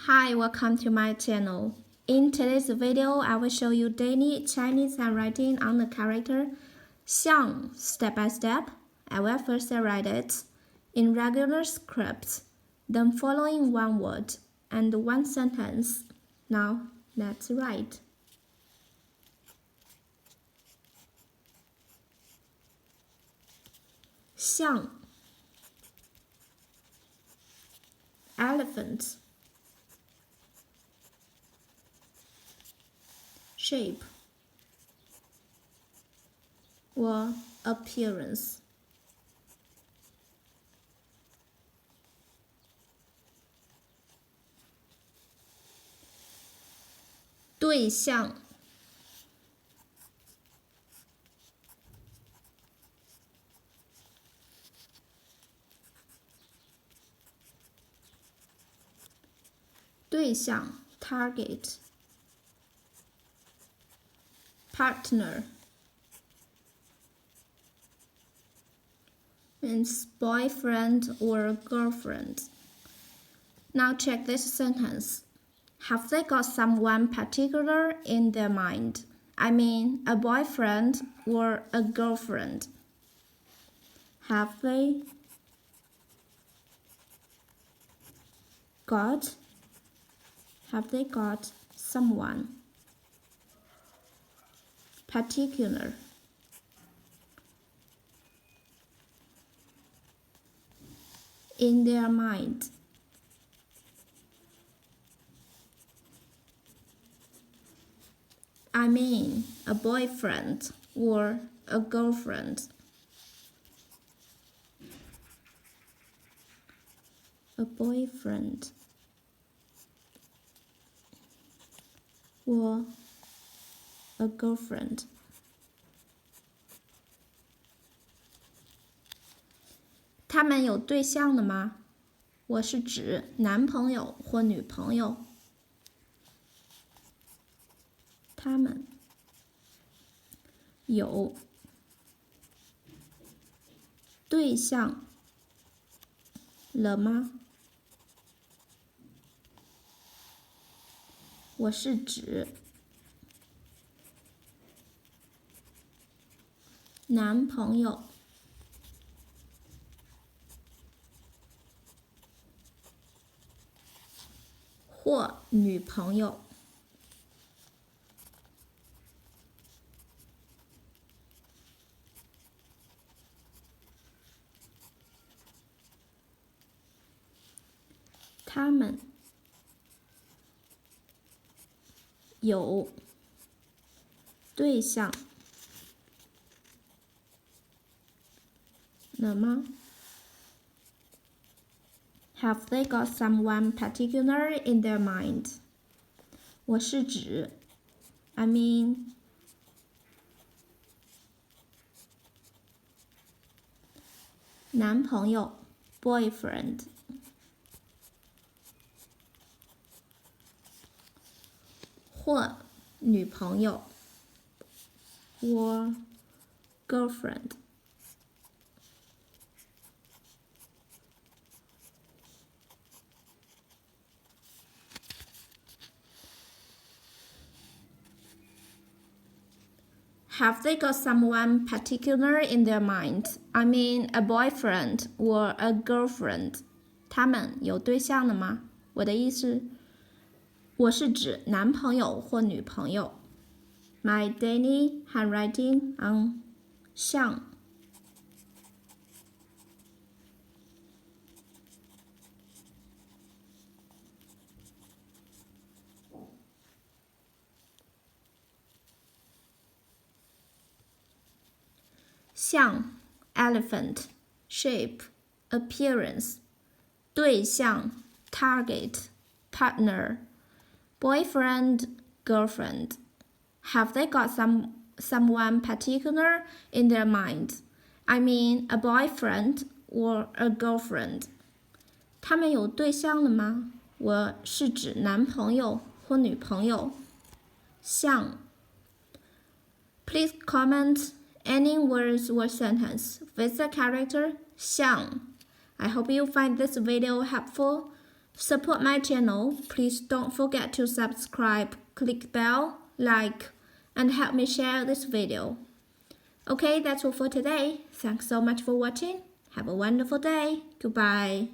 Hi, welcome to my channel. In today's video, I will show you daily Chinese handwriting on the character xiang step by step. I will first write it in regular script, then following one word and one sentence. Now, let's write. Xiang, elephant. Shape or appearance. "对象" target. Partner means boyfriend or girlfriend. Now check this sentence. Have they got someone particular in their mind? I mean, a boyfriend or a girlfriend. Have they got someone particular in their mind? I mean, a boyfriend or a girlfriend. A boyfriend or a girlfriend. 他们有对象了吗？我是指男朋友或女朋友。他们有对象了吗？我是指男朋友或女朋友。他们有对象了吗？ Have they got someone particular in their mind? 我是指 I mean 男朋友 boyfriend 或女朋友 or girlfriend. Have they got someone particular in their mind? I mean, a boyfriend or a girlfriend. 他们有对象了吗？我的意思，我是指男朋友或女朋友。My daily handwriting on xiang. Xiang, elephant. Shape, appearance. 对象 target, partner. Boyfriend, girlfriend. Have they got someone particular in their mind? I mean, a boyfriend or a girlfriend. 他们有对象了吗？我是指男朋友或女朋友。像 Please comment any words or sentence with the character xiang. I hope you find this video helpful. support my channel, please don't forget to subscribe, click bell, like, and help me share this video. Okay, that's all for today. Thanks so much for watching. Have a wonderful day. Goodbye.